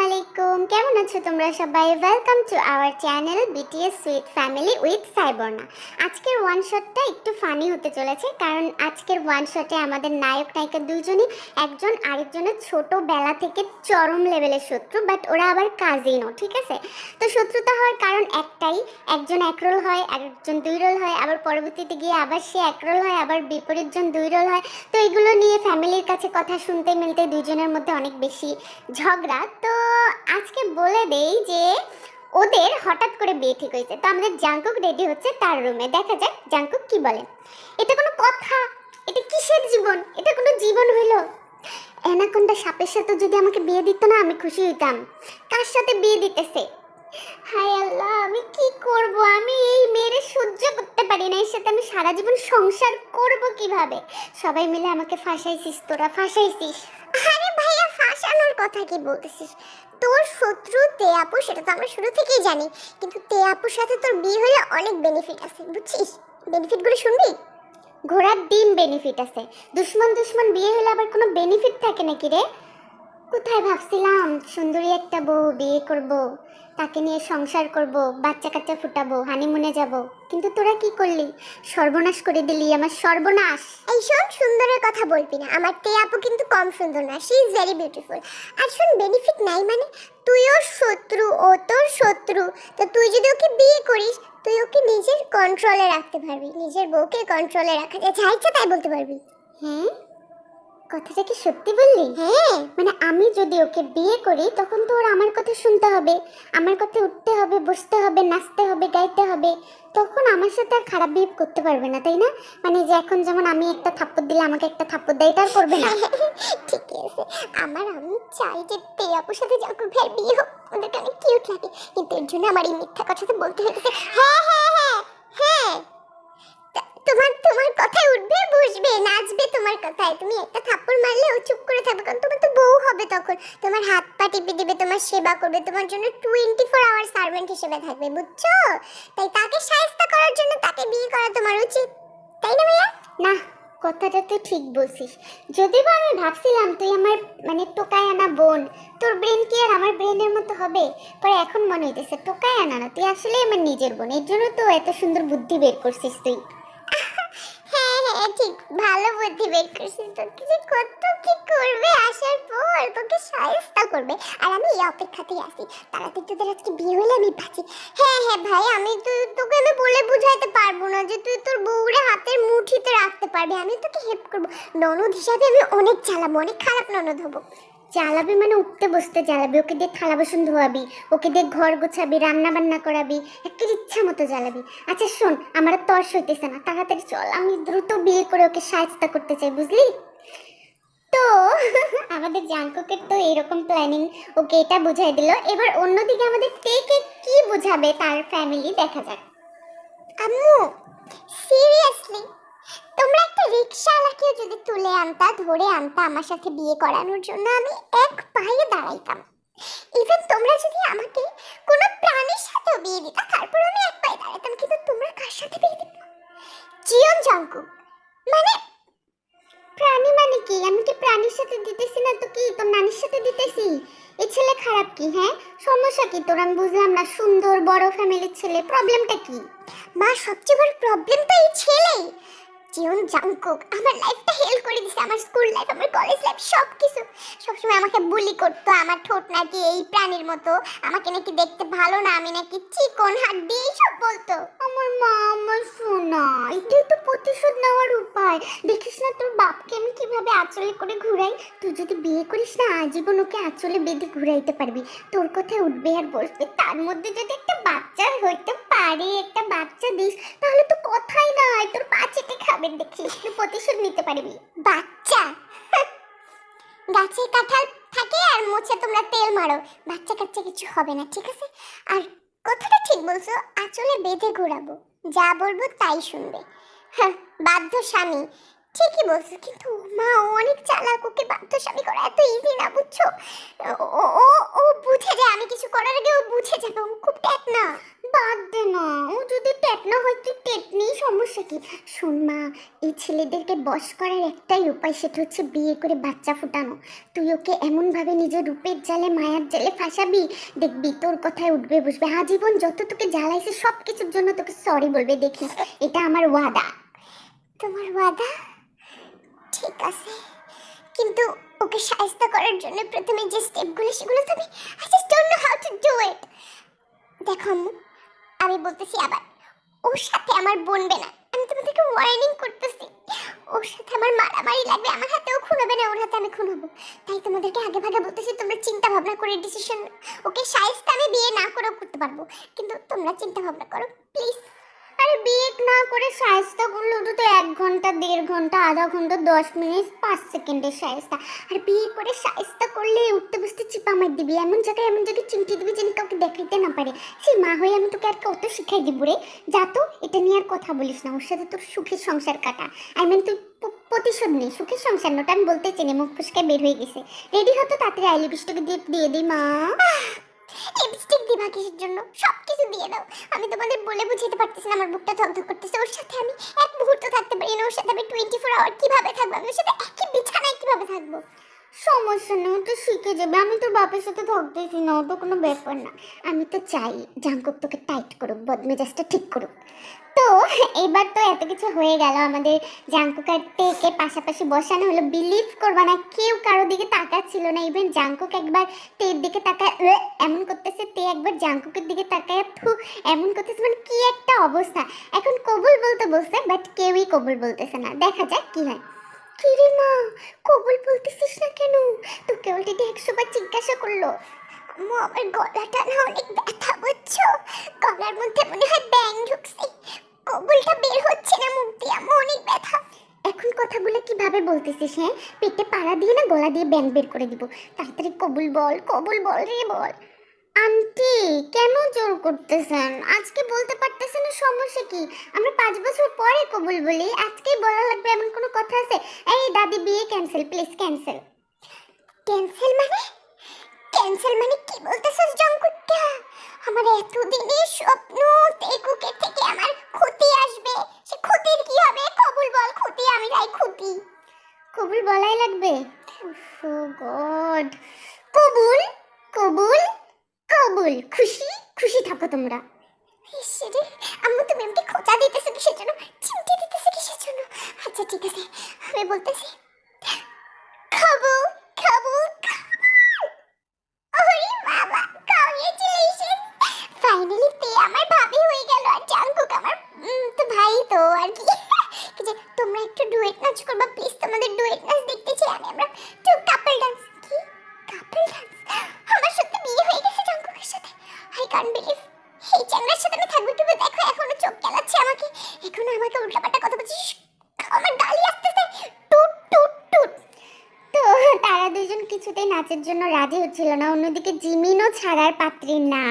আলাইকুম, কেমন আছো তোমরা সবাই? Welcome to our channel BTS sweet family with Saiborna. আজকের ওয়ান শটটা একটু ফানি হতে চলেছে, কারণ আজকের ওয়ান শটে আমাদের নায়ক নায়িকা দুইজনই একজন আরেকজনের ছোটবেলা থেকে চরম লেভেলের শত্রু, বাট ওরা আবার কাজিনও, ঠিক আছে? তো শত্রুতা হওয়ার কারণ একটাই, একজন এক রোল হয়, আরেকজন দুই রোল হয়, আবার পরবর্তীতে গিয়ে আবার সে এক রোল হয়, আবার বিপরীতজন দুই রোল হয়। তো এগুলো নিয়ে ফ্যামিলির কাছে কথা শুনতে মিলতে দুইজনের মধ্যে অনেক বেশি ঝগড়া। তো আজকে বলে দেই যে ওদের হঠাৎ করে বিয়ে ঠিক হয়েছে। তো আমাদের জাঙ্কুক রেডি হচ্ছে তার রুমে, দেখা যাক জাঙ্কুক কি বলে। এটা কোনো কথা? এটা কিসের জীবন? এটা কোনো জীবন হইল? অ্যানাকোন্ডা সাপের সাথে যদি আমাকে বিয়ে দিত না, আমি খুশি হইতাম। কার সাথে বিয়ে দিতেছে? হায় আল্লাহ, আমি কি করব? আমি এই মেয়েরে সহ্য করতে পারি না, এর সাথে আমি সারা জীবন সংসার করব কিভাবে? সবাই মিলে আমাকে ফাঁসাইছিস, তোরা ফাঁসাইছিস। আরে ভাইয়া, ফাঁসানোর কথা কি বলতেছিস? তোর শত্রু তে আপু, সেটা তো আমরা শুরু থেকেই জানি, কিন্তু তে আপুর সাথে তোর বিয়ে হলে অনেক বেনিফিট আছে, বুঝছিস? বেনিফিটগুলো শুনবি? ঘোড়ার ডিম বেনিফিট আছে। দুশ্মন দুশ্মন বিয়ে হলে আবার কোনো বেনিফিট থাকে নাকি রে? কোথায় ভাবছিলাম সুন্দরী একটা বউ বিয়ে করব, তাকে নিয়ে সংসার করব, বাচ্চা কাচ্চা ফুটাবো, হানিমুনে যাব, কিন্তু তোরা কি করলি? সর্বনাশ করে দিলি আমার, সর্বনাশ। এই শোন, সুন্দরের কথা বলবি না, আমার তে আপু কিন্তু কম সুন্দর না, শি ইজ ভেরি বিউটিফুল। আর শোন, বেনিফিট নাই মানে তুই ওর শত্রু, ও তোর শত্রু, তো তুই যদি ওকে বিয়ে করিস, তুই ওকে নিজের কন্ট্রোলে রাখতে পারবি, নিজের বউকে কন্ট্রোলে রাখা যায়, যা ইচ্ছা তাই বলতে পারবি। হ্যাঁ, কথাটা কি সত্যি বললি? হ্যাঁ, মানে আমি যদি ওকে বিয়ে করি, তখন তো ওর আমার কথা শুনতে হবে, আমার কথা উঠতে হবে, বসতে হবে, নাচতে হবে, গাইতে হবে, তখন আমার সাথে আর খারাপ বিহেভ করতে পারবে না, তাই না? মানে যে এখন যেমন আমি একটা থাপ্পড় দিলে আমাকে একটা থাপ্পড় দেয়, এটা আর করবে না। ঠিক আছে, আমি চাই যে তে আপুর সাথে জাঙ্কুক ভাইয়ের বিয়ে হোক, ওদেরকে অনেক কিউট লাগে, কিন্তু এর জন্য আমার এই মিথ্যা কথাটা বলতে হয়েছে। হ্যাঁ হ্যাঁ হ্যাঁ হ্যাঁ, তোমার তোমার কথায় উঠবে, বসবে, নাচবে তোমার কথায়। তুমি একটা থাপ্পড় মারলে ও চুপ করে থাকবে, কারণ তোমার তো বউ হবে তখন, তোমার হাত পা টিপে দিবে, তোমার সেবা করবে, তোমার জন্য 24 আওয়ার সার্ভেন্ট হিসেবে থাকবে, বুঝছো? তাই তাকে শায়েস্তা করার জন্য তাকে বিয়ে করা তোমার উচিত, তাই না ভাইয়া? না, কথাটা তুই ঠিক বলছিস। যদিও আমি ভাবছিলাম তুই আমার মানে টোকায় আনা বোন, তোর ব্রেন কি আর আমার ব্রেনের মতো হবে? পরে এখন মনে হইতেছে টোকায় আনা না, তুই আসলে আমার নিজের বোন, এর জন্য তো এত সুন্দর বুদ্ধি বের করছিস তুই। হ্যাঁ হ্যাঁ, ঠিক, ভালো বুদ্ধি বের করছিস। তোকে যে কত কি করবে আসার পর, তোকে শায়েস্তা করবে, আর আমি এই অপেক্ষাতেই আছি, তাড়াতাড়ি তোদের আজকে বিয়ে হলে আমি বাঁচি। হ্যাঁ হ্যাঁ ভাই, আমি তো তোকে আমি বলে বুঝাইতে পারবো না যে তুই তোর বউরে হাতের মুঠিতে রাখতে পারবি, আমি তোকে হেল্প করবো। ননদ হিসাবে আমি অনেক চালাবো, অনেক খারাপ ননদ হবো। জ্বালাবি মানে উঠতে বসতে জ্বালাবি, ওকে দিয়ে থালা বাসন ধোয়াবি, ওকে দিয়ে ঘর গোছাবি, রান্না বান্না করাবি, একটা ইচ্ছা মতো জ্বালাবি। আচ্ছা শোন, আমার আর তর্স হইতেছে না, তাড়াতাড়ি চল, আমি দ্রুত বিয়ে করে ওকে শায়েস্তা করতে চাই, বুঝলি? তো আমাদের জাঙ্কুকের তো এরকম প্ল্যানিং, ওকে এটা বুঝাই দিল। এবার অন্যদিকে আমাদের তেকে কি বুঝাবে তার ফ্যামিলি, দেখা যাক। আম্মু, সিরিয়াসলি তোমরা একটা রিকশাওয়ালাকেও যদি তুলে আনতা, ধরে আনতা আমার সাথে বিয়ে করানোর জন্য, আমি এক পায়ে দাঁড়াইতাম। ইভেন তোমরা যদি আমাকে কোনো প্রাণীর সাথেও বিয়ে দিতা, তারপর আমি এক পায়ে দাঁড়াতাম, কিন্তু তোমরা কার সাথে বিয়ে দিতে? জিয়ন জাঙ্কুক। মানে প্রাণী মানে কি? আমি কি প্রাণীর সাথে দিতেছি না, তো কি তোর নানির সাথে দিতেছি? এই ছেলে খারাপ কি? হ্যাঁ, সমস্যা কি তোর? আমি বুঝলাম না, সুন্দর বড় ফ্যামিলির ছেলে, প্রবলেমটা কি? মা, সবচেয়ে বড় প্রবলেম তো এই ছেলেই। জিয়ন জাংকুক আমার লাইফটা হেল করে দিছে, আমার স্কুল লাইফ, আমার কলেজ লাইফ, সব কিছু। সবসময় আমাকে বুলি করতো, আমার ঠোঁট নাকি এই প্রাণীর মতো, আমাকে নাকি দেখতে ভালো না, আমি নাকি চিকন হাড্ডি, এইসব বলতো। আমার মা, আমার সোনা, এটাই তো প্রতিশোধ নেওয়ার উপায়। দেখিস না তোর বাপকে আমি কিভাবে আঁচলে করে ঘুরাই? তুই যদি বিয়ে করিস না, আজীবন ওকে আঁচলে বেঁধে ঘুরাইতে পারবি, তোর কথায় উঠবে আর বসবে। তার মধ্যে যদি একটা বাচ্চা হইতে পারে, একটা বাচ্চা দিস, তাহলে তো কথাই নাই, তোর পা চেটে খাবে, দেখিস তুই প্রতিশোধ নিতে পারবি। বাচ্চা? গাছে কাঁঠাল থাকে আর মুছে তোমরা তেল মারো, বাচ্চা কাচ্চা কিছু হবে না, ঠিক আছে? আর কথাটা ঠিক বলছো, আঁচলে বেঁধে ঘোরাবো, যা বলবো তাই শুনবে। হ্যাঁ, বাধ্য স্বামী, ঠিকই বলছো, কিন্তু মা ও অনেক চালাক, ওকে বাধ্য স্বামী করা এত ইজি না, বুঝছো? ও ও ও বুঝে যায়, আমি কিছু করার আগে ও বুঝে যাবে, ও খুব ট্যাটনা। বাদ দে না, ও যদি ট্যাটনা হয় তুই টেটনি, সমস্যা কি? শোন মা, এই ছেলেদেরকে বশ করার একটাই উপায়, সেটা হচ্ছে বিয়ে করে বাচ্চা ফুটানো। তুই ওকে এমনভাবে নিজের রূপের জালে মায়ার জালে ফাঁসাবি, দেখবি তোর কথায় উঠবে বসবে, আজীবন যত তোকে জ্বালাইছে সব কিছুর জন্য তোকে সরি বলবে, দেখিস। এটা আমার ওয়াদা। তোমার ওয়াদা? ঠিক আছে, কিন্তু ওকে সাহায্য করার জন্য প্রথমে যে স্টেপগুলো সেগুলো তো I just don't know how to do it. দেখো আম্মু, আমি বলতেছি আবার, ওর সাথে আমার বনবে না, আমি তোমাদেরকে ওয়ার্নিং করতেছি। ওর সাথে আমার মারামারি লাগবে, আমার হাতেও খুন হবে না, ওর হাতে আমি খুন হবো। তাই তোমাদেরকে আগে ভাগে বলতেছি, তোমরা চিন্তা ভাবনা করে ডিসিশন। ওকে সাহায্য আমি বিয়ে না করেও করতে পারবো, কিন্তু তোমরা চিন্তা ভাবনা করো প্লিজ। আরে বিয়ে না করে সাহেস্তা করলে ওটা তো 1 ঘন্টা 1.5 ঘন্টা আধা ঘন্টা 10 মিনিট 5 সেকেন্ডের সাহেস্তা। আর বিয়ে করে সাহেস্তা করলে উঠতে বসতে চিপা মার দিবি, এমন জায়গায় চিমটি দিবি যেন কাউকে দেখাইতে না পারে। সেই মা হয়ে আমি তোকে আর কত শিখাই দিব রে। যা তো, এটা নিয়ে আর কথা বলিস না, ওর সাথে তোর সুখের সংসার কাটা। আই মিন তুই প্রতিশোধ নেই, সুখের সংসার নোটা আমি বলতে চিনি, মুখ ফুসকে বের হয়ে গেছে। রেডি হতো তাড়াতাড়ি, আই লিপস্টিক দিয়ে দিই মা। লিপস্টিক দিবা কিসের জন্য? সব কিছু দিয়ে দাও। আমি তোমাদের বলে বুঝাতে পারতেছি না, আমার বুকটা ধকধক করতেছে। ওর সাথে আমি এক মুহূর্ত থাকতে পারি না, ওর সাথে আমি 24 আওয়ার কিভাবে থাকবো? আমি ওর সাথে একই বিছানায় কিভাবে থাকবো? সমস্যা নেই, ও তো শিখে যাবে। আমি তো বাপের সাথে থাকতেছি না, ওটা কোনো ব্যাপার না। আমি তো চাই জাঙ্কুক তোকে টাইট করুক, বদমেজাজটা ঠিক করুক। তো এবার তো এত কিছু হয়ে গেল, আমাদের জাঙ্কুক আর টেকে পাশাপাশি বসানো হলো। বিলিভ করবা না, কেউ কারো দিকে তাকাচ্ছিল না। ইভেন জাঙ্কুক একবার টের দিকে তাকায় এমন করতেছে, তে একবার জাঙ্কুকের দিকে তাকায় থু এমন করতেছে, মানে কি একটা অবস্থা। এখন কবুল বলতে বলছে, বাট কেউই কবুল বলতেছে না। দেখা যাক কি হয়। কিরে মা, কবুল বলতেছিস না কেন? তোকে অলরেডি 100 বার জিজ্ঞাসা করলো। আম্মু, আমার গলাটা না অনেক ব্যথা, বুঝছো? গলার মধ্যে মনে হয় ব্যাং ঢুকছে, কবুলটা বের হচ্ছে না মুখ দিয়ে, আম্মু অনেক ব্যথা। এখন কথাগুলো কিভাবে বলতেছিস? হ্যাঁ, পেটে পাড়া দিয়ে না গলা দিয়ে ব্যাং বের করে দিব। তাড়াতাড়ি কবুল বল, কবুল বল রে বল। আন্টি কেন জোর করতেছেন? আজকে বলতে পারতেছেন না, সমস্যা কি? আমরা 5 বছর পরে কবুল বলি, আজকেই বলা লাগবে এমন কোনো কথা আছে? এই দাদি, বিয়ে ক্যান্সেল প্লিজ, ক্যান্সেল। ক্যান্সেল মানে? ক্যান্সেল মানে কি বলতেছিস জঙ্কুটটা? আমার এতদিনের স্বপ্ন, তেকুকে থেকে আমার ক্ষতি আসবে, সে ক্ষতির কি হবে? কবুল বল, ক্ষতি আমি রাই ক্ষতি। কবুল বলাই লাগবে? ও গড, কবুল কবুল কবুল। খুশি খুশি থাকো তোমরা। ইসরে আম্মু, তুমি আমাকে খোঁচা দিতেছো কিসের জন্য? চিমটি দিতেছো কিসের জন্য? আচ্ছা ঠিক আছে, আমি বলতেছি কবুল কবুল কবুল। ওরে বাবা, কংগ্রেচুলেশন, ফাইনালি তে আমার ভাবি হয়ে গেল, আর জাঙ্কুক আমার তো ভাই তো আর কি। যে তোমরা একটু ডুয়েট নাচ করবা প্লিজ, তোমাদের ডুয়েট নাচ দেখতে চাই আমি। আমরা একটু কাপল ডান্স। কি কাপল ডান্স? আমার সাথে বিয়ে হয়ে গেছে জাঙ্কুকের সাথে? I can't believe. এই চ্যাংড়ার সাথে আমি থাকবো কিভাবে? দেখো এখনো চোখ গেলাচ্ছে আমাকে, এখনো আমাকে উল্টাপাল্টা কথা বলছিস, আমার গালি আসতেছে, টুট টুট টুট। তো তারা দুজন কিছুতেই নাচের জন্য রাজি হচ্ছিল না। অন্যদিকে জিমিনও ছাড়ার পাত্রী না,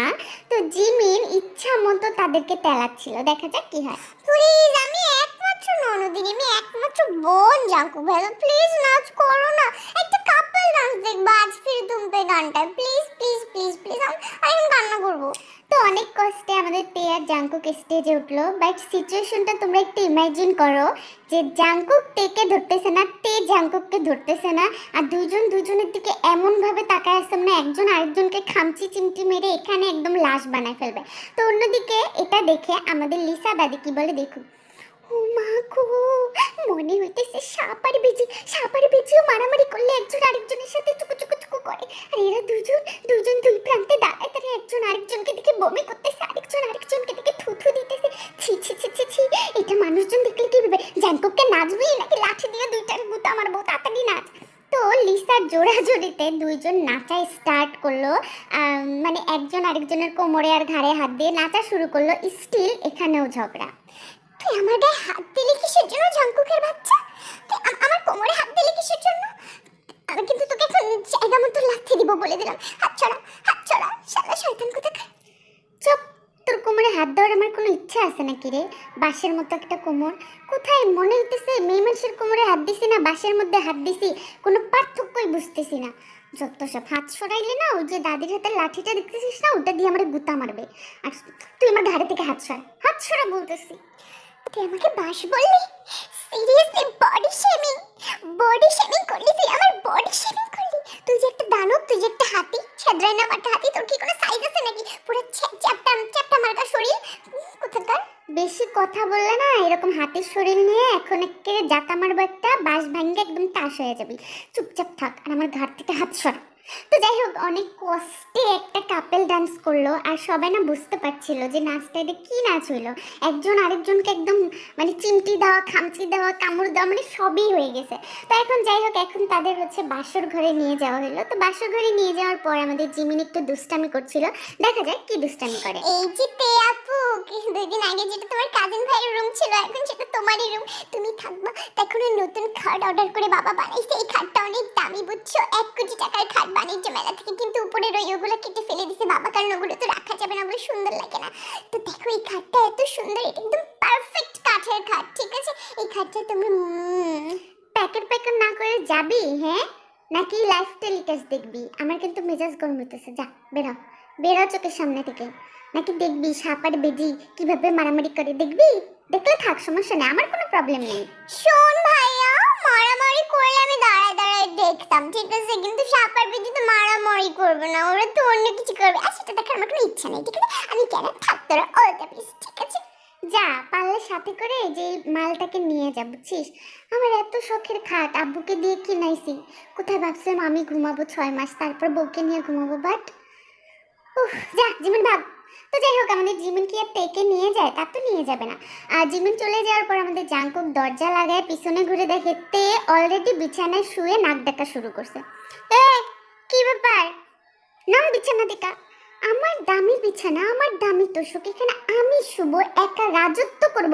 তো জিমিন ইচ্ছা মতো তাদেরকে তেলাচ্ছিল। দেখা যাক কি হয়। প্লিজ, আমি একমাত্র ননদিন, আমি একমাত্র বোন জাঙ্কুক ভাই, প্লিজ নাচ করো না, একটা কাপল ডান্স দেখবো আজ ফির তুম পে গানটা, প্লিজ প্লিজ প্লিজ প্লিজ। আমি কান্না করবো। তো অনেক কষ্টে আমাদের তে আর জাঙ্কুক স্টেজে উঠলো, বাট সিচুয়েশনটা তোমরা একটু ইমাজিন করো যে জাঙ্কুক তেকে ধরতেছে না, তে জাঙ্কুককে ধরতেছে না, আর দুজন দুজনের দিকে এমনভাবে তাকায় আসছে না, একজন আরেকজনকে খামচি চিমটি মেরে এখানে একদম লাশ বানায় ফেলবে। তো অন্যদিকে এটা দেখে আমাদের লিসা দাদি কি বলে দেখুন। ও মা গো, মনে হইতেছে সাপ আর বেজিও মারামারি করলে একজন আরেকজনের সাথে চুকু চুকু চুকু করে। আর এরা দুজন দুই প্রান্তে দাঁড়ায়, তারা একজন আরেকজনকে দিকে বমি করতেছে, আরেকজন আরেকজনকে দিকে থুথু দিতেছে। ছি ছি ছি ছি ছি, এটা মানুষজন দেখলে কি ভাবে? জাঙ্কুককে নাচবি নাকি লাঠি দিয়ে 2টার গুতা মারবো? তাড়াতাড়ি নাচ। তো লিসার জোড়াজোড়িতে দুইজন নাচা স্টার্ট করলো, মানে একজন আরেকজনের কোমরে আর ঘাড়ে হাত দিয়ে নাচা শুরু করলো। স্টিল এখানেও ঝগড়া। তুই আমার গায়ে হাত দিলি কিসের জন্য জাঙ্কুকের বাচ্চা? তুই আমার কোমরে হাত দিলি কিসের জন্য? আমি কিন্তু তোকে এখন জায়গা মতো লাথি দিব বলে দিলাম। হাত ছড়া শালা শয়তান কোথাকার। চুপ, তোর কোমরে হাত দেওয়ার আমার কোনো ইচ্ছা আছে নাকি রে? বাঁশের মতো একটা কোমর, কোথায় মনে হইতেছে মেয়ে মানুষের কোমরে হাত দিছি না বাঁশের মধ্যে হাত দিছি, কোনো পার্থক্যই বুঝতেছি না। যত সব, হাত সরাইলে না ওই যে দাদির হাতের লাঠিটা দেখতেছিস না, ওটা দিয়ে আমার গুতা মারবে। আর তুই আমার ঘাড়ে থেকে হাত সরা বলতেছি। তুই আমাকে বাঁশ বললি? সিরিয়াসলি বডি শেমিং করলি তুই আমার বডি শেমিং করলি? তুই যে একটা দানব, তুই যে একটা হাতি, ছেদ্রাই না মাঠে হাতি, তোর কি কোনো সাইজ আছে নাকি? পুরো চ্যাপটা চ্যাপটা মার্কা শরীর কোথাকার। বেশি কথা বললে না এরকম হাতির শরীর নিয়ে এখন একে জাতা মারবো, একটা বাঁশ ভাঙ্গে একদম তাস হয়ে যাবি। চুপচাপ থাক আর আমার ঘাট থেকে হাত সরা। তো যাই হোক, অনেক কষ্টে একটা কাপেল ডান্স করলো আর সবাই না বুঝতে পারছিল যে নাচটা এটা কি নাচ হইলো। একজন আরেকজনকে একদম মানে চিমটি দেওয়া, খামচি দেওয়া, কামড় দেওয়া, মানে সবই হয়ে গেছে। তো এখন যাই হোক, এখন তাদের হচ্ছে বাসর ঘরে নিয়ে যাওয়া হলো। তো বাসর ঘরে নিয়ে যাওয়ার পর আমাদের জিমিন একটু দুষ্টামি করছিল, দেখা যাক কি দুষ্টামি করে। এই যে তে আপু, 2 দিন আগে যেটা তোমার কাজিন ভাইয়ের রুম ছিল এখন সেটা তোমারই রুম, তুমি থাকবা। এখন নতুন খাট অর্ডার করে বাবা বানাইছে, এই খাটটা অনেক দামি বুঝছো, 1 কোটি টাকার খাট বাণিজ্য মেলা থেকে, কিন্তু উপরের ওইগুলো কেটে ফেলে দিছে বাবা, কারণ ওগুলো তো রাখা যাবে না, ওগুলো সুন্দর লাগে না। তো দেখো এই খাটটা এত সুন্দর, এটা একদম পারফেক্ট কাঠের খাট, ঠিক আছে? এই খাটটা তুমি প্যাকেট না করে যাবি, হ্যাঁ, নাকি লাইফ টেলিকাস্ট দেখবি? আমার কিন্তু মেজাজ গরম হইতেছে, যা বেরো চোখের সামনে থেকে। নাকি দেখবি সাপ আর বেজি কিভাবে মারামারি করে? দেখবি? দেখলে থাক, সমস্যা নেই, আমার কোনো প্রবলেম নেই। শোন ভাইয়া, মারামারি করলে আমি দাঁড়ায় দাঁড়ায় দেখতাম, ঠিক আছে? কিন্তু সাপ আর বেজি তো মারামারি করবে না, ওরা তো অন্য কিছু করবে, আর সেটা দেখার আমার কোনো ইচ্ছা নেই, ঠিক আছে? আমি কেন থাক, তোরা অল দ্য বেস্ট, ঠিক আছে? যা পারলে সাথে করে যে মালটাকে নিয়ে যা, বুঝছিস? আমার এত শখের খাট আব্বুকে দিয়ে কিনাইছি, কোথায় ভাবছিলাম আমি ঘুমাবো 6 মাস, তারপর বউকে নিয়ে ঘুমাবো, বাট যা জিমিন ভাগ। তো যাই হোক, আমাদের জিমিন কি আর টেকে নিয়ে যায়? তা তো নিয়ে যাবে না। আর জিমিন চলে যাওয়ার পর আমাদের জাংকুক দরজা লাগায় পিছনে ঘুরে দেখে তে অলরেডি বিছানায় শুয়ে নাক ডাকা শুরু করছে। এ কি ব্যাপার? নাম বিছানা দেখা, আমার দামি বিছানা, আমার দামি তোষক, এখানে আমি শুভ, একা রাজত্ব করব,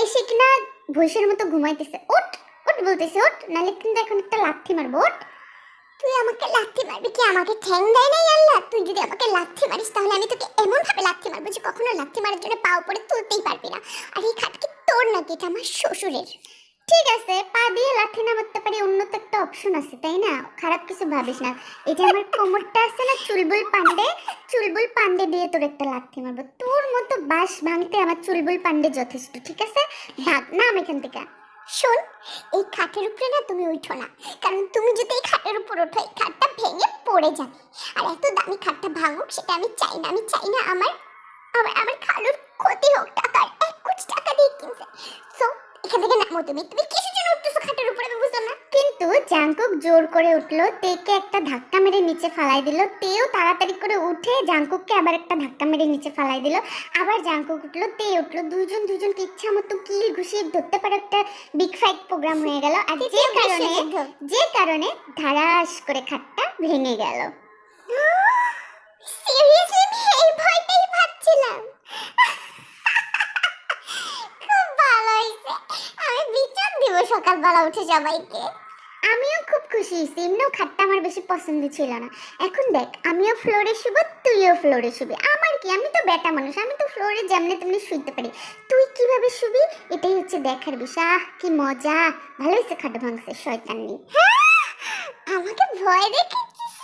এসে কিনা ভৈষের মতো ঘুমাইতেছে। ওঠ ওঠ বলতেছে, ওঠ, নাহলে কিন্তু এখন একটা লাথি মারবো। ওঠ। তুই আমাকে লাথি মারবি? কি আমাকে ঠ্যাং দেয় নাই আল্লাহ? তুই যদি আমাকে লাথি মারিস তাহলে আমি তোকে এমন ভাবে লাথি মারবো যে কখনো লাথি মারার জন্য পা উপরে তুলতেই পারবি না। আর এই খাট কি তোর নাকি? এটা আমার শ্বশুরের। ঠিক আছে, পা দিয়ে লাথি না মারতে পারি, অন্য তো একটা অপশন আছে, তাই না? খারাপ কিছু ভাবিস না। এটা আমার কোমরটা আছে না, চুলবুল পান্ডে দিয়ে তোর একটা লাথি মারবো। তোর মতো বাঁশ ভাঙতে আমার চুলবুল পান্ডে যথেষ্ট, ঠিক আছে? ভাগ না আমি এখান থেকে। শোন, এই খাটের উপরে না তুমি উঠো না, কারণ তুমি যদি এই খাটের উপর ওঠো এই খাটটা ভেঙে পড়ে যাবে, আর এত দামি খাটটা ভাঙুক সেটা আমি চাই না। আমি চাই না আমার আমার আমার খালুর ক্ষতি হোক, টাকার 1 কোটি টাকা দিয়ে কিনছে। সো এখান থেকে নামো। তুমি কিসের জন্য উঠতেছো খাটের উপরে আমি বুঝলাম না। কিন্তু জাংকুক জোর করে উঠলো, তেকে একটা ধাক্কা মেরে নিচে ফালাই দিল, তেও তাড়াতাড়ি করে উঠে জাংকুককে আবার একটা ধাক্কা মেরে নিচে ফালাই দিল। আবার জাংকুক উঠলো, তে উঠলো, দুজনকে ইচ্ছা মতো কিল ঘুষিয়ে ধরতে পারে, একটা বিগ ফাইট প্রোগ্রাম হয়ে গেল। আর যে কারণে ধারাস করে খাটটা ভেঙে গেল। সিরিয়াসলি আমি এই ভয়টাই ভাবছিলাম। খুব ভালো হয়েছে, আমি বিচার দিব সকালবেলা উঠে সবাইকে। আমিও খুব খুশি হয়েছি, এমনিও খাটটা আমার বেশি পছন্দ ছিল না। এখন দেখ, আমিও ফ্লোরে শুব, তুইও ফ্লোরে শুবি, আমার কি? আমি তো বেটা মানুষ, আমি তো ফ্লোরে যেমনি তেমনি শুইতে পারি। তুই কিভাবে শুবি এটাই হচ্ছে দেখার বিষয়। কি মজা! ভালো হয়েছে খাট ভাঙছে, শয়তান নেই। আমাকে ভয় দেখিয়েছিস?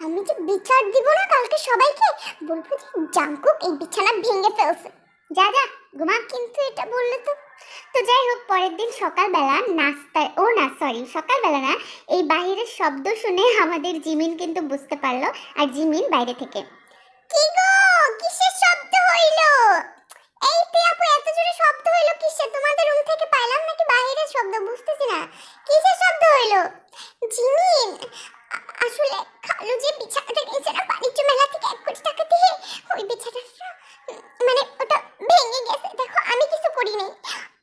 আমি যে বিচার দিব না কালকে সবাইকে, বলবো যে জাংকুক এই বিছানা ভেঙে ফেলছে। যা ঘুমা। কিন্তু এটা বললে তো। তো যাই হোক, পরের দিন সকালবেলা সকালবেলা না, এই বাহিরের শব্দ শুনে আমাদের জিমিন কিন্তু বুঝতে পারলো। আর জিমিন বাইরে থেকে, কি গো, কিসের শব্দ হইলো? এই তে আপু, এত জোরে শব্দ হইলো কিসের? তোমাদের রুম থেকে পাইলাম নাকি বাহিরের শব্দ? বুঝতেছি না কিসের শব্দ হইলো। জিমিন, আসলে খালু যে বিছানাটা কিনছে না বাণিজ্য মেলা থেকে 1 কোটি টাকা দিয়ে, ওই বিছানাটা মানে ওটা ভেঙে গেছে। দেখো আমি কিছু করিনি,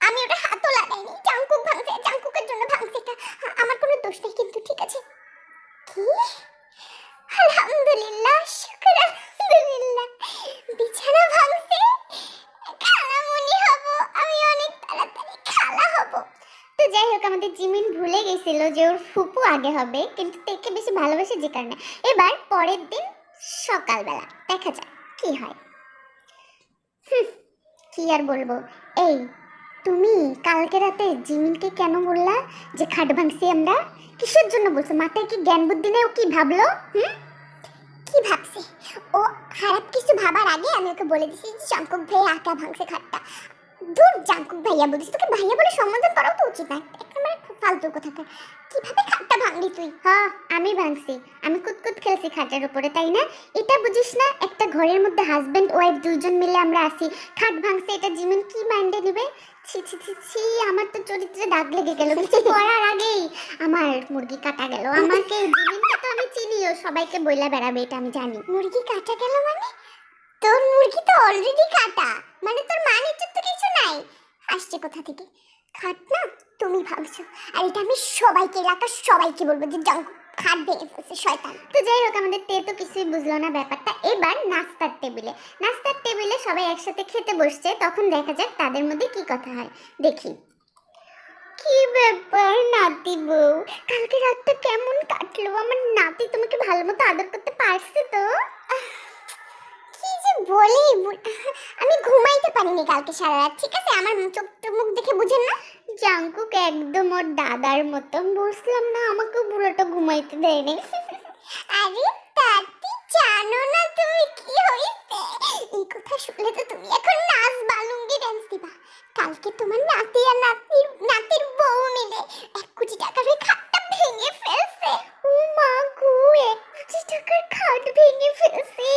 আমি ওটা হাতও লাগাইনি, জাংকুক ভাঙছে, জাংকুকের জন্য ভাঙছে, এটা আমার কোনো দোষ নেই কিন্তু, ঠিক আছে? কি? আলহামদুলিল্লাহ, শুকর আলহামদুলিল্লাহ, বিছানা ভাঙছে, খালামণি হব আমি, অনেক তাড়াতাড়ি খালা হব। তো যাই হোক, আমাদের জিমিন ভুলে গেছিল যে ওর ফুপু আগে হবে, কিন্তু তেকে বেশি ভালোবাসে যে কারণে। এবার পরের দিন সকালবেলা দেখা যাক কি হয়। কি আর বলবো। এই তুমি কালকে রাতে জিমিনকে কেন বললা যে খাট ভাঙছি আমরা? কিসের জন্য বলছো? মাথায় কি জ্ঞান বুদ্ধি নেই? ও কি ভাবলো? কি ভাবছে? ও খারাপ কিছু ভাবার আগে আমি ওকে বলে দিছি যে জাংকুক ভাই আঁকা ভাঙছে খাটটা। দূর জাঙ্কুক ভাইয়া বলিস, তোকে ভাইয়া বলে সম্বোধন করাও তো উচিত না, একেবারে ফালতু কোথাকার। কিভাবে খাটটা ভাঙলি তুই? হ্যাঁ আমি ভাঙছি, আমি কুতকুত খেলছি খাটের উপরে, তাই না? এটা বুঝিস না একটা ঘরের মধ্যে হাজবেন্ড ওয়াইফ দুইজন মিলে আমরা আসি, খাট ভাঙছে, এটা জিমিন কি মাইন্ডে নিবে? ছি ছি ছি ছি, আমার তো চরিত্রে দাগ লেগে গেল, কিছু করার আগেই আমার মুরগি কাটা গেল। আমাকে জিমিনকে তো আমি চিনিও, সবাইকে বইলা বেড়াবে এটা আমি জানি। মুরগি কাটা গেল মানে? তোর মুরগি তো অলরেডি কাটা, মানে তোর মান ইজ্জত তো কিছু নাই। আসছে কোথা থেকে? খাট না তুমি ভাবছো, আর এটা আমি সবাইকে, এলাকার সবাইকে বলবো যে জাঙ্কুক খাট ভেঙে ফেলছে শয়তান। তো যাই হোক, আমাদের তে তো কিছুই বুঝলো না ব্যাপারটা। এবার নাস্তার টেবিলে সবাই একসাথে খেতে বসছে, তখন দেখা যাক তাদের মধ্যে কি কথা হয়। দেখি। কি ব্যাপার নাতি বউ, কালকে রাতটা কেমন কাটলো? আমার নাতি তোমাকে ভালো মতো আদর করতে পারছে তো? কি যে বলি, আমি ঘুমাইতে পারিনি কালকে সারা রাত, ঠিক আছে? আমার চোখ মুখ দেখে বুঝেন না? জাঙ্কুক একদম ওর দাদার মতো, বুঝলাম না, আমাকে বুড়োটা ঘুমাইতে দেয়নি। আরে তাতি, জানো না তুমি কি হইছে? এই কথা শুনলে তো তুমি এখন নাচ বালুঙ্গি ডান্স দিবা। কালকে তোমার নাতি আর নাতির বউ মিলে 1 কোটি টাকার ওই খাটটা ভেঙে ফেলছে। ও মা গো, 1 কোটি টাকার খাট ভেঙে ফেলছে।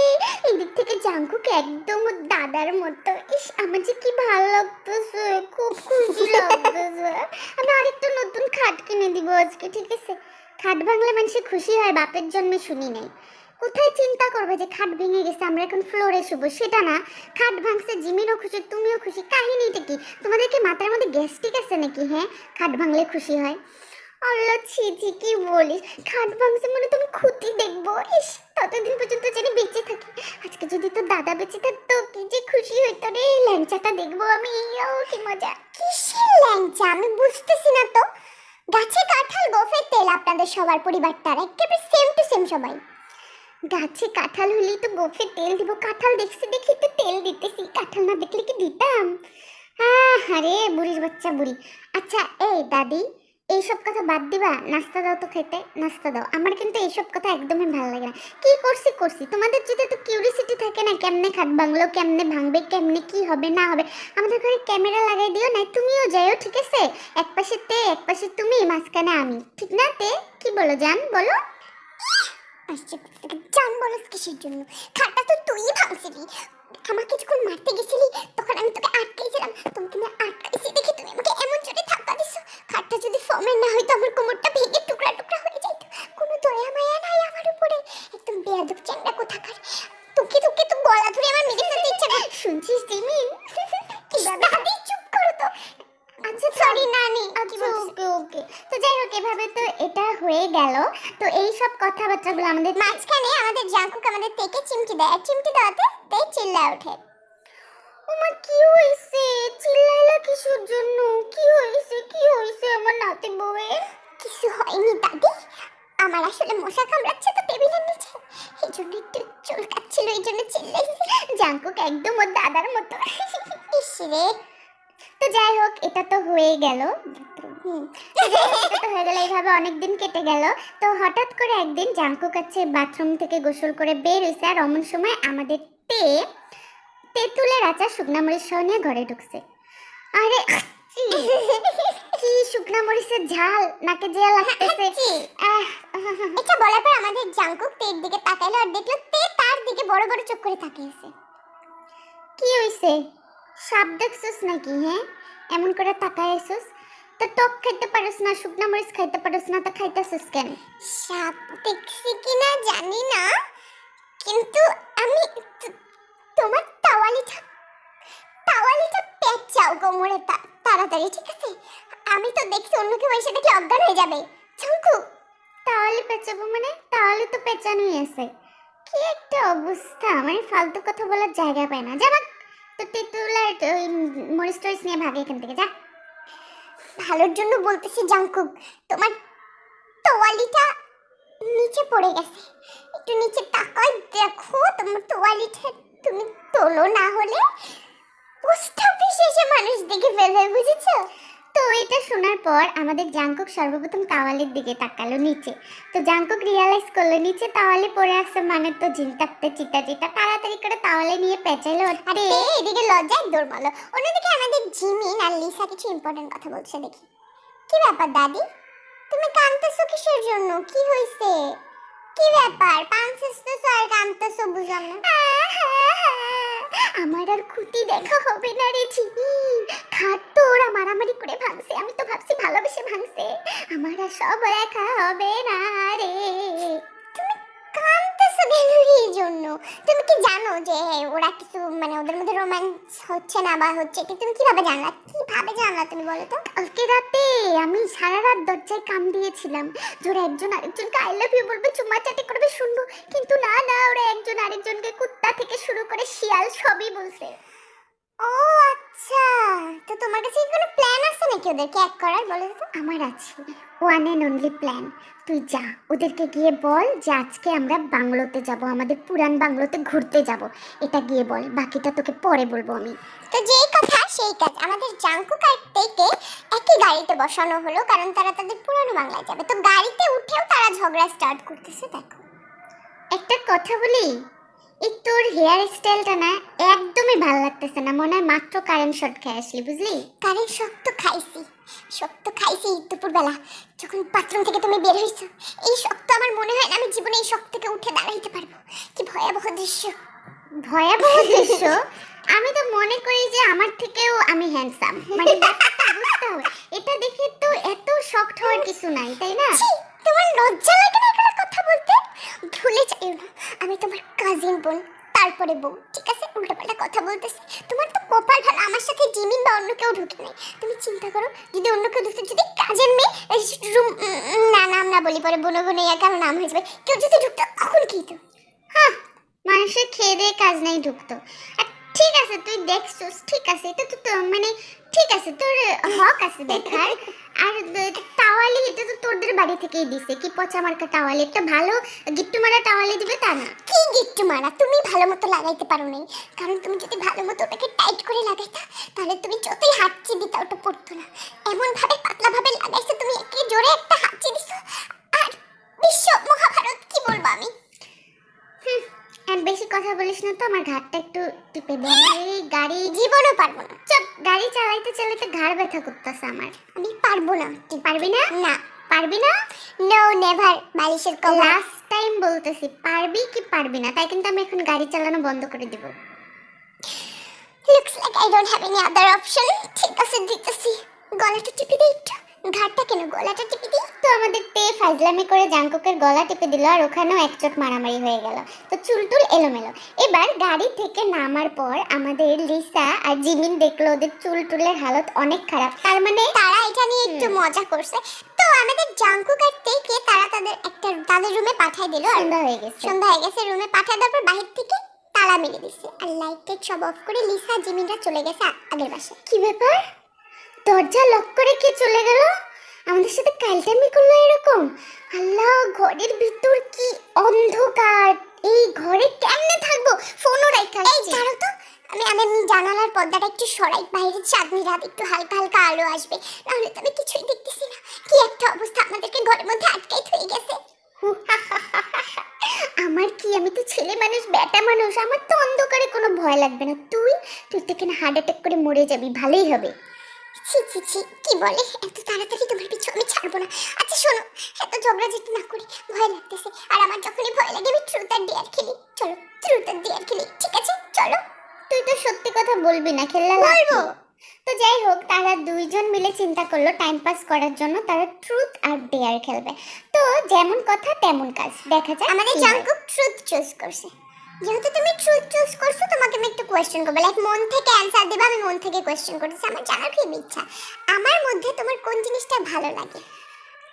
এই দিক থেকে জাঙ্কুক একদম দাদার মতো। ইস, আমার যে কি ভালো লাগতেছে, খুব খুশি লাগতেছে। আমি আরেকটা নতুন খাট কিনে দিব আজকে, ঠিক আছে? খাট ভাঙলে মানুষে খুশি হয়, বাপের জন্মে শুনি নাই। কোথায় চিন্তা করবে যে খাট ভেঙে গেছে আমরা এখন ফ্লোরে শুবো, সেটা না। খাট ভাঙছে, জিমিনও খুশি, তুমিও খুশি, কাহিনীটা কি? তোমাদের কি মাথার মধ্যে গ্যাস্ট্রিক আছে নাকি? হ্যাঁ, খাট ভাঙলে খুশি হয়? আল্লাহ, ছি ছি, কি বলিস? খাট ভাঙছে মানে তুমি ক্ষতি দেখবো? ইস, ততদিন পর্যন্ত জানি বেঁচে থাকি। আজকে যদি তোর দাদা বেঁচে থাকতো, কি যে খুশি হইতো রে। ল্যাংচাটা দেখবো আমি, ও কি মজা। কিসের ল্যাংচা আমি বুঝতেছি না তো। গাছে কাঁঠাল গোফের তেল, আপনাদের সবার পরিবারটার একেবারে সেম টু সেম সবাই। গাছে কাঁঠাল হলেই তো গোফে তেল দিব, কাঁঠাল দেখছি দেখি তো তেল দিতেছি, কাঁঠাল না দেখলে কি দিতাম? আরে বুড়ির বাচ্চা বুড়ি। আচ্ছা এই দাদি, এইসব কথা বাদ দিবা, নাস্তা দাও তো খেতে, নাস্তা দাও। আমার কিন্তু এইসব কথা একদমই ভালো লাগে না। কি করছি, তোমাদের যদি তো কিউরিসিটি থাকে না, কেমনে খাট ভাঙলো, কেমনে ভাঙবে, কেমনে কি হবে না হবে, আমাদের ঘরে ক্যামেরা লাগাই দিও না, তুমিও যাইও, ঠিক আছে? এক পাশে তে, এক পাশে তুমি, মাঝখানে আমি, ঠিক না তে? কি বলো জান, বলো? আসছে জান, বলস কিসের জন্য? খাটটা তো তুই ভাঙছিলি, আমাকে যখন মারতে গেছিলি তখন আমি তোকে আটকাইছিলাম, তোমাকে আমি আটকাইছি দেখে তুমি আমাকে এমন জোরে ধাক্কা দিছো। খাটটা যদি ফর্মের না হইতো আমার কোমরটা ভেঙে টুকরা টুকরা হয়ে যাইতো। কোনো দয়া মায়া নাই আমার উপরে, একদম বেয়াদব চ্যাংড়া কোথাকার। তোকে তো গলা ধরে আমার মেরে ফেলতে ইচ্ছে না। শুনছিস জিমিন? দাদি চুপ করো তো। আচ্ছা সরি নানি। আচ্ছা ওকে ওকে। তো যাই হোক, এভাবে তো এটা হয়ে গেল। তো এই সব কথাবার্তাগুলো আমাদের মাঝখানে আমাদের জাঙ্কুক আমাদের থেকে চিমটি দেয়, আর চিমটি দেওয়াতে তাই চিল্লায় ওঠে। ওমা কি হইছে? চিল্লাইলা কিসের জন্য? কি হইছে আমার নাতি বউয়ের? কিছু হয়নি দাদি, আমার আসলে মশা কামড়াচ্ছে তো টেবিলের নিচে, এই জন্য একটু চুলকাচ্ছিল, এই জন্য চিল্লাইছি। জাঙ্কুক একদম ওর দাদার মতো। ইস রে। তো যাই হোক, এটা তো হয়ে গেল। এইভাবে অনেকদিন কেটে গেল। তো হঠাৎ করে একদিন জাঙ্কুক কাছে বাথরুম থেকে গোসল করে বের হয়েছে, আর অমন সময় আমাদের তেঁতুলের আচার শুকনা মরিচ সহ নিয়ে ঘরে ঢুকছে। আরে কি শুকনা মরিচের ঝাল, নাকে জিয়া লাগতেছে। এটা বলার পর আমাদের জাঙ্কুক তের দিকে তাকাইলো, আর দেখলো তে তার দিকে বড় বড় চোখ করে তাকিয়েছে। কি হইছে? সাপ দেখছস নাকি? হ্যাঁ, এমন করে তাকায় আছিস? তো টক খাইতে পারিস না, শুকনা মরিচ খাইতে পারিস না, তো খাইতেছিস কেন? সাপ দেখছি কিনা জানি না, কিন্তু আমি তোমার তাওয়ালিটা পেঁচাও কোমরে তাড়াতাড়ি, ঠিক আছে? আমি তো দেখছি অন্য কেউ এসে দেখলে অজ্ঞান হয়ে যাবে। জাঙ্কু, তাওয়ালি পেঁচাবো মানে? তাওয়ালি তো পেঁচানোই আছে। কি একটা অবস্থা, আমার ফালতু কথা বলার জায়গা পায় না। যা তো তেঁতুলের ওই মরিচ টরিচ নিয়ে ভাগে এখান থেকে, যা। ভালোর জন্য বলতেছি জাঙ্কুক, তোমার তোয়ালিটা নিচে পড়ে গেছে, একটু নিচে তাকাই দেখো তোমার তোয়ালিটা, তুমি তোলো, না হলে পোস্ট অফিসে এসে মানুষ দেখে ফেলবে, বুঝেছো? তো এটা শোনার পর আমাদের জাংকুক সর্বপ্রথম তাওয়ালের দিকে তাকালো নিচে। তো জাংকুক রিয়ালাইজ করলো নিচে তাওয়ালে পড়ে আছে, মানে তো জিনটাতে চিতা চিতা তাড়াতাড়ি করে তাওয়ালে নিয়ে পেঁচাইলো। আরে এদিকে লজ্জায় দৌড়মালো, অন্যদিকে আমাদের জিমিন আর লিসা কিছু ইম্পর্টেন্ট কথা বলছে দেখি। কি ব্যাপার দাদি, তুমি কাঁদতেছো কিসের জন্য? কি হয়েছে? কি ব্যাপার? পাঁচতেছো আর কাঁদতেছো, বুঝলাম না। আমার আর খুঁটি দেখা হবে না রে ঝিমি, খাট তো ওরা মারামারি করে ভাঙছে, আমি তো ভাবছি ভালোবেসে ভাঙছে, আমার আর সব দেখা হবে না রে। তুমি কাঁদতেছো কেন এই জন্য? তুমি কি জানো যে ওরা কিছু মানে ওদের মধ্যে রোম্যান্স হচ্ছে না বা হচ্ছে, এটা তুমি কিভাবে জানলা? কিভাবে জানলা তুমি বলো তো? কালকে রাতে আমি সারা রাত দরজায় কান দিয়েছিলাম যে ওরা একজন আরেকজনকে আই লাভ ইউ বলবে, চুমাচাটি করবে, শুনবো, কিন্তু না না, ওরা একজন আরেকজনকে কুত্তা থেকে শুরু করে শিয়াল সবই বলছে। ও আচ্ছা, তো তোমার কাছে কি কোনো প্ল্যান আছে নাকি ওদেরকে এক করার? বলো তো। আমার আছে ওয়ান অ্যান্ড অনলি প্ল্যান। তুই যা, ওদেরকে গিয়ে বল যে আজকে আমরা বাংলোতে যাব, আমাদের পুরান বাংলোতে ঘুরতে যাব, এটা গিয়ে বল, বাকিটা তোকে পরে বলবো আমি। তো যেই কথা সেই কাজ, আমাদের জাংকুক আর টেকে একই গাড়িতে বসানো হলো কারণ তারা তাদের পুরানো বাংলায় যাবে। তো গাড়িতে উঠেও তারা ঝগড়া স্টার্ট করতেছে। দেখো একটা কথা বলি, এই তোর হেয়ার স্টাইলটা না একদমই ভালো লাগতেছে না, মনে হয় মাত্র কারেন্ট শট খেয়ে আসলি, বুঝলি? কারেন্ট শক্ত খাইছি, শক্ত খাইছি দুপুরবেলা যখন বাথরুম থেকে তুমি বের হইছো। এই শক্ত আমার মনে হয় না আমি জীবনে এই শক্ত থেকে উঠে দাঁড়াইতে পারবো। কি ভয়াবহ দৃশ্য! ভয়াবহ দৃশ্য। আমি তো মনে করি যে আমার থেকেও আমি হ্যান্ডসাম, মানে ব্যাপারটা বুঝতে হবে। এটা দেখে তো এত শক্ট হওয়ার কিছু নাই, তাই না? ছি, তোমার লজ্জা লাগে না এগুলো কথা বলতে? ভুলে যাইও না আমি তোমার কাজিন বোন, তারপরে বউ, ঠিক আছে? উল্টাপাল্টা কথা বলতেছি। তোমার তো কপাল ভালো, আমার সাথে জিমিন বা অন্য কেউ ঢুকে নাই। তুমি চিন্তা করো যদি অন্য কেউ ঢুকতো, যদি কাজের মেয়ে রুম, না নাম না বলি পরে বোনো বোনো ইয়া কেন নাম হয়ে যাবে, কেউ যদি ঢুকতো তখন কি তো? হ্যাঁ, মানুষের খেয়ে দিয়ে কাজ নাই ঢুকতো। আর ঠিক আছে তুই দেখছিস, ঠিক আছে, এটা তো মানে ঠিক আছে, তোর হক আছে দেখার। আর টাওয়ালি এটা তো তোদের বাড়ি থেকেই দিছে, কি পচা মার্কা টাওয়ালি, একটা ভালো গিট্টু মারা টাওয়ালি দিবে তা না। কি গিট্টু মারা? তুমি ভালো মতো লাগাইতে পারো নাই, কারণ তুমি যদি ভালো মতো ওটাকে টাইট করে লাগাইতা তাহলে তুমি যতই হাঁচি দিতা ওটা পড়তো না। এমন ভাবে পাতলা ভাবে লাগাইছো তুমি, একে জোরে একটা হাঁচি দিছো। আর বিশ্ব মহাভারত কি বলবো আমি। আর বেশি কথা বলিস না তো, আমার ঘাটটা একটু টিপে দে। এই গাড়ি জীবনও পারবো না। চপ, গাড়ি চালাইতে চালাইতে ঘাড় ব্যথা করতেছে আমার। আমি পারবো না। তুই পারবি না? না, পারবি না? No never. বালিশের কভার। লাস্ট টাইম বলতেছি, পারবি কি পারবি না, তাই কিন্তু আমি এখন গাড়ি চালানো বন্ধ করে দিব। Looks like I don't have any other option. ঠিক আছে দিতেছি। গলাটা টিপে দিই একটু। ঘাটটা কেন, গলাটা টিপে দিই। তো আমাদের তে ফাজলামি করে জাংকুকের গলা টিপে দিল, আর ওখানেও একচোট মারামারি হয়ে গেল। তো চুলটুল এলোমেলো। এবার গাড়ি থেকে নামার পর আমাদের লিসা আর জিমিন দেখলো ওদের চুলটুলের হালত অনেক খারাপ, তার মানে তারা এটা নিয়ে একটু মজা করছে। তো আমাদের জাংকুক আর টেকে তারা তাদের রুমে পাঠিয়ে দিল। সন্ধ্যা হয়ে গেছে। সন্ধ্যা হয়ে গেছে, রুমে পাঠিয়ে দেওয়ার পর বাহির থেকে তালা মেরে দিছে আর লাইট টাইট সব অফ করে লিসা জিমিনরা চলে গেছে আগের বাসায়। কি ব্যাপার, দরজা লক করে কে চলে গেল? আমাদের সাথে কালটামি করলো এরকম? আল্লাহ, ঘরের ভিতর কি অন্ধকার, এই ঘরে কেমনে থাকবো? ফোনও রাখা। এই ছাড়ো তো, আমি জানালার পর্দাটা একটু সরাই, বাইরের চাঁদনি রাত একটু হালকা হালকা আলো আসবে, নাহলে তো আমি কিছুই দেখতেছি না। কি একটা অবস্থা, আমাদেরকে ঘরের মধ্যে আটকাই হয়ে গেছে। আমার কি, আমি তো ছেলে মানুষ, বেটা মানুষ, আমার তো অন্ধকারে কোনো ভয় লাগবে না। তুই তুই তো কেন হার্ট অ্যাটাক করে মরে যাবি, ভালোই হবে। ছি ছি ছি, কি বলে, এত তাড়াতাড়ি তোমার পিছু আমি ছাড়বো না। আচ্ছা শোনো, এত ঝগড়া যেতে না করি, ভয় লাগতেছে। আর আমার যখনই ভয় লাগে আমি ট্রুথ আর ডেয়ার খেলি। চলো ট্রুথ আর ডেয়ার খেলি, ঠিক আছে? চলো। তুই তো সত্যি কথা বলবি না, খেললা বলবো। তো যাই হোক, তারা দুইজন মিলে চিন্তা করলো টাইম পাস করার জন্য তারা ট্রুথ আর ডেয়ার খেলবে। তো যেমন কথা তেমন কাজ, দেখা যায়। আমাদের জাংকুক ট্রুথ চুজ করছে। যেহেতু তুমি ট্রুথ চুজ করছো, তোমাকে আমি একটু কোয়েশ্চেন করবো, লাইক মন থেকে অ্যানসার দেবে। আমি মন থেকে কোয়েশ্চেন করতেছি, আমার জানার খুব ইচ্ছা। আমার মধ্যে তোমার কোন জিনিসটা ভালো লাগে?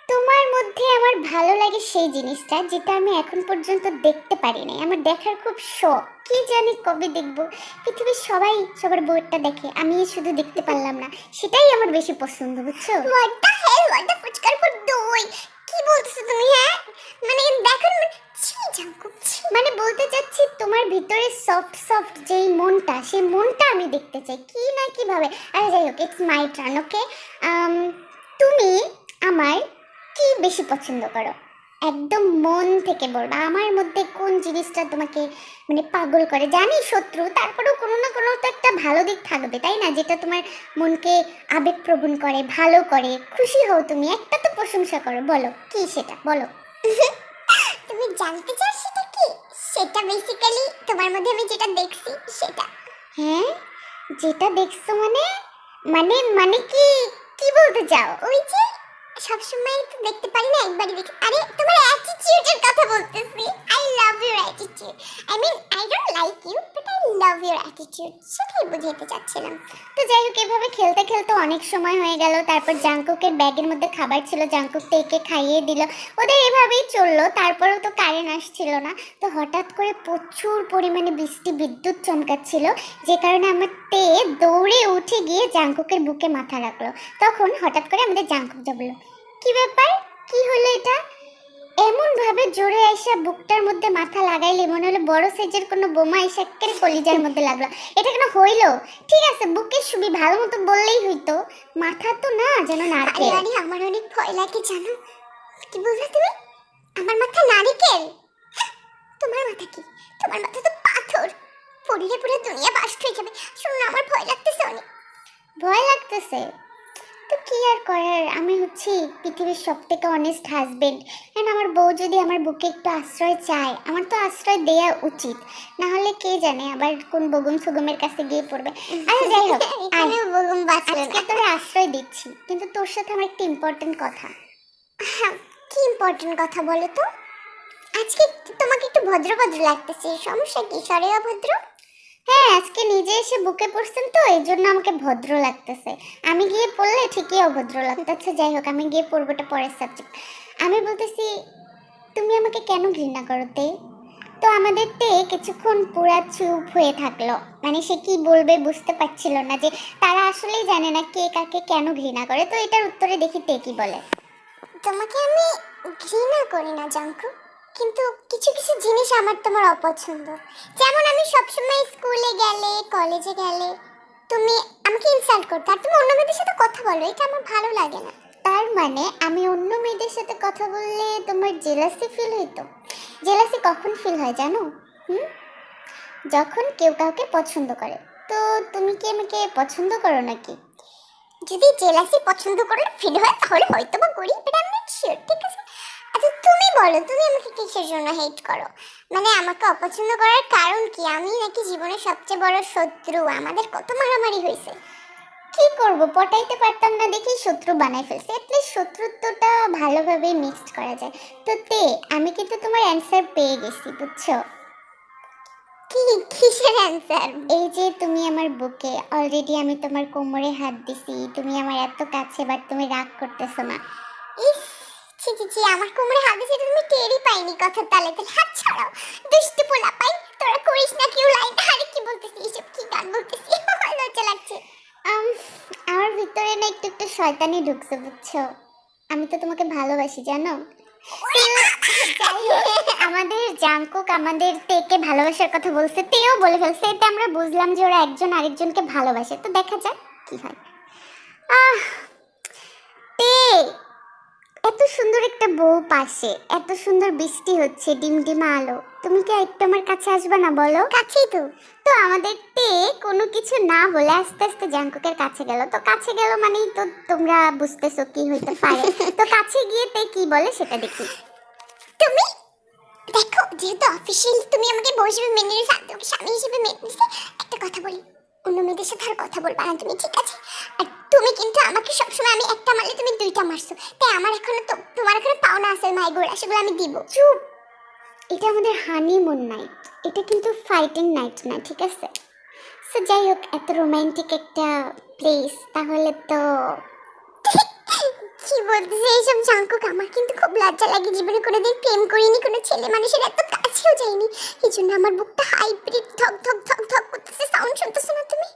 তোমার মধ্যে আমার ভালো লাগে সেই জিনিসটা যেটা আমি এখন পর্যন্ত দেখতে পারি নাই, আমার দেখার খুব শখ, কি জানি কবে দেখবো। পৃথিবীর সবাই সবার বউটা দেখে, আমি শুধু দেখতে পারলাম না, সেটাই আমার বেশি পছন্দ, বুঝছো? What the hell, what the ফুচকার পর দই, কি বলতেছো তুমি? হ্যাঁ মানে দেখো ছি জাংকুক, মানে বলতে চাচ্ছি তোমার ভিতরে সফট সফট যেই মনটা, সেই মনটা আমি দেখতে চাই কি না কিভাবে। আরে যাই হোক, ইটস মাই টার্ন, ওকে। তুমি আমার কি বেশি পছন্দ করো? একদম মন থেকে বলবা আমার মধ্যে কোন জিনিসটা তোমাকে মানে পাগল করে। জানি শত্রু, তারপরেও কোনো না কোনো তো একটা ভালো দিক থাকবে, তাই না? যেটা তোমার মনকে আবেগপ্রবণ করে, ভালো করে, খুশি হও তুমি, একটা তো প্রশংসা করো। বলো কি সেটা, বলো। তুমি জানতে চাও সেটা কি? সেটা বেসিক্যালি তোমার মধ্যে আমি যেটা দেখছি সেটা। হ্যাঁ, যেটা দেখছো মানে মানে মানে কি কি বলতে চাও? ওই যে সবসময় তো দেখতে পারি না, একবারই দেখি। আরে তোমার অ্যাটিটিউডের কথা বলতেছি। I love your attitude. I mean I don't like you but I love your attitude, সেটাই বুঝাতে চাচ্ছিলাম। তো যাই হোক, এভাবে খেলতে খেলতে অনেক সময় হয়ে গেল। তারপর জাংকুকের ব্যাগের মধ্যে খাবার ছিল, জাংকুক টেকে খাইয়ে দিল। ওদের এভাবেই চললো। তারপরেও তো কারেন্ট আসছিল না। তো হঠাৎ করে প্রচুর পরিমাণে বৃষ্টি, বিদ্যুৎ চমকাচ্ছিল, যে কারণে আমার তে দৌড়ে উঠে গিয়ে জাংকুকের বুকে মাথা রাখলো। তখন হঠাৎ করে আমাদের জাংকুক বলল, কি ব্যাপার, কি হলো এটা? এমন ভাবে জোরে এসে বুকটার মধ্যে মাথা লাগাইলে মনে হলো বড় সাইজের কোনো বোমা এসে একেবারে কলিজার মধ্যে লাগলো। এটা কেন হইলো? ঠিক আছে, বুকের সুবি ভালো মতো বললেই হইতো, মাথা তো না যেন নারকেল। আরে আমার অনেক ভয় লাগে জানো। কি বললে তুমি? আমার মাথা নারিকেল? তোমার মাথা কি? তোমার মাথা তো পাথর। পড়িলে পুরো দুনিয়া বাস্ট হয়ে যাবে। শোনো, আমার ভয় লাগতেছে অনেক। ভয় লাগতেছে তো কি আর করার, আমি হচ্ছি পৃথিবীর সব থেকে অনেস্ট হাজবেন্ড। এন্ড আমার বউ যদি আমার বুকে একটু আশ্রয় চায়, আমার তো আশ্রয় দেয়া উচিত, না হলে কে জানে আবার কোন বগুম সুগমের কাছে গিয়ে পড়বে। আরে যাই হোক, এখানে বলুন বাঁচবে আজকে তোরে আশ্রয় দিচ্ছি, কিন্তু তোর সাথে আমার একটা ইম্পর্টেন্ট কথা। হ্যাঁ, কি ইম্পর্টেন্ট কথা বলো তো? আজকে তোমাকে একটু ভদ্র ভদ্র লাগতেছে, সমস্যা কি? সরে অভদ্র? হ্যাঁ, আজকে নিজে এসে বুকে পড়ছেন তো, এই জন্য আমাকে ভদ্র লাগতেছে। আমি গিয়ে পড়লে ঠিকই অভদ্র লাগতো। আচ্ছা যাই হোক, আমি গিয়ে পড়বোটা পরের সাবজেক্ট। আমি বলতেছি, তুমি আমাকে কেন ঘৃণা করো তে? তো আমাদের তে কিছুক্ষণ পুরা চুপ হয়ে থাকলো, মানে সে কি বলবে বুঝতে পারছিল না, যে তারা আসলেই জানে না কে কাকে কেন ঘৃণা করে। তো এটার উত্তরে দেখি তে কি বলে। তোমাকে আমি ঘৃণা করি না জাঙ্কু, কিন্তু কিছু কিছু জিনিস আমার তোমার অপছন্দ। যেমন আমি সবসময় স্কুলে গেলে, কলেজে গেলে তুমি আমাকে ইনসাল্ট করতে, আর তুমি অন্য মেয়েদের সাথে কথা বলো, এটা আমার ভালো লাগে না। তার মানে আমি অন্য মেয়েদের সাথে কথা বললে তোমার জেলাসি ফিল হইতো? জেলাসি কখন ফিল হয় জানো? হুম, যখন কেউ কাউকে পছন্দ করে। তো তুমি কি আমাকে পছন্দ করো নাকি? যদি জেলাসি পছন্দ করলে ফিল হয় তাহলে হয়তো বা করি, but I am not sure, ঠিক আছে? আচ্ছা তুমি বলো, তুমি আমাকে কিসের জন্য হেট করো? মানে আমাকে অপছন্দ করার কারণ কি? আমি নাকি জীবনের সবচেয়ে বড় শত্রু? আমাদের কত মারামারি হয়েছে। কি করব, পটাইতে পারতাম না দেখেই শত্রু বানাই ফেলছে। এটলিস্ট শত্রুত্বটা ভালোভাবে মিক্সড করা যায়। তো তে, আমি কিন্তু তোমার অ্যান্সার পেয়ে গেছি, বুঝছো? কি? কিসের অ্যান্সার? এই যে তুমি আমার বুকে, অলরেডি আমি তোমার কোমরে হাত দিছি, তুমি আমার এত কাছে, বাট তুমি রাগ করতেছো না। ইস, ছি ছি ছি, আমার কোমরে হাত দিয়েছে তুমি টেরই পাইনি কথার তালে তালে। হাত ছাড়াও, দুষ্টু পোলা পাই, তোরা করিস না কেউ লাইন। আরে কি বলতেছি, এসব কি গান বলতেছি, আমার লজ্জা লাগছে। আম, আমার ভিতরে না একটু একটু শয়তানি ঢুকছে, বুঝছো? আমি তো তোমাকে ভালোবাসি জানো। তো যাই হোক, আমাদের জাংকুক আমাদের তেকে ভালোবাসার কথা বলছে, তেও বলে ফেলছে। এতে আমরা বুঝলাম যে ওরা একজন আরেকজনকে ভালোবাসে। তো দেখা যাক কি হয়। আহ তে, এত সুন্দর একটা বউ পাশে, এত সুন্দর বৃষ্টি হচ্ছে, ডিমডিমা আলো, তুমি কি একটু আমার কাছে আসবে না বলো? কাছেই তো। তো আমাদের তে কোনো কিছু না বলে আস্তে আস্তে জাংকুকের কাছে গেল। তো কাছে গেল মানেই তো তোমরা বুঝতেছো কি হইতে পারে। তো কাছে গিয়ে তে কি বলে সেটা দেখি। তুমি দেখো, যেহেতু অফিসিয়ালি তুমি আমাকে বউ হিসেবে মেনে নিয়েছো, আর তোমাকে স্বামী হিসেবে মেনে নিয়েছো, একটা কথা বলি, অন্য মেয়েদের সাথে আর কথা বলবা না তুমি, ঠিক আছে? আর তুমি কিন্তু আমাকে সবসময় আমি একটা মারলে তুমি দুইটা মারছো, তাই আমার এখনো তো তোমার এখনো পাওনা আছে মাইগোড়া, সেগুলো আমি দিব। চুপ, এটা আমাদের হানিমুন নাইট, এটা কিন্তু ফাইটিং নাইট না, ঠিক আছে? সো যাই হোক, এত রোমান্টিক একটা প্লেস, তাহলে তো কি বলতেছে এইসব জাঙ্কুক? আমার কিন্তু খুব লজ্জা লাগে, জীবনে কোনোদিন প্রেম করিনি, কোনো ছেলে মানুষের এত কাছেও যাইনি, এই জন্য আমার বুকটা হাইব্রিড ধক ধক ধক ধক করতেছে। সাউন্ড শুনতেছো না তুমি?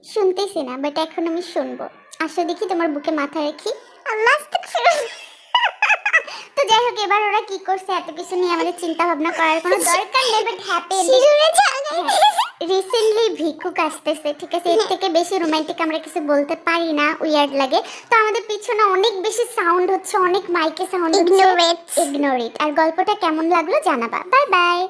শুনতেছি না, বাট এখন আমি শুনবো। আসো দেখি তোমার বুকে মাথা রাখি। আল্লাহ, তো যাই হোক, এবার ওরা কি করছে এত কিছু নিয়ে আমাদের চিন্তা ভাবনা করার কোনো দরকার নেই, বাট হ্যাপি শিশুরা জানে। রিসেন্টলি ভিক্ষুক আসতেছে, ঠিক আছে, এর থেকে বেশি রোমান্টিক আমরা কিছু বলতে পারি না, উইয়ার্ড লাগে। তো আমাদের পিছনে অনেক বেশি সাউন্ড হচ্ছে, অনেক মাইকে সাউন্ড হচ্ছে, Ignore it. Ignore it. আর গল্পটা কেমন লাগলো জানাবা। Bye by.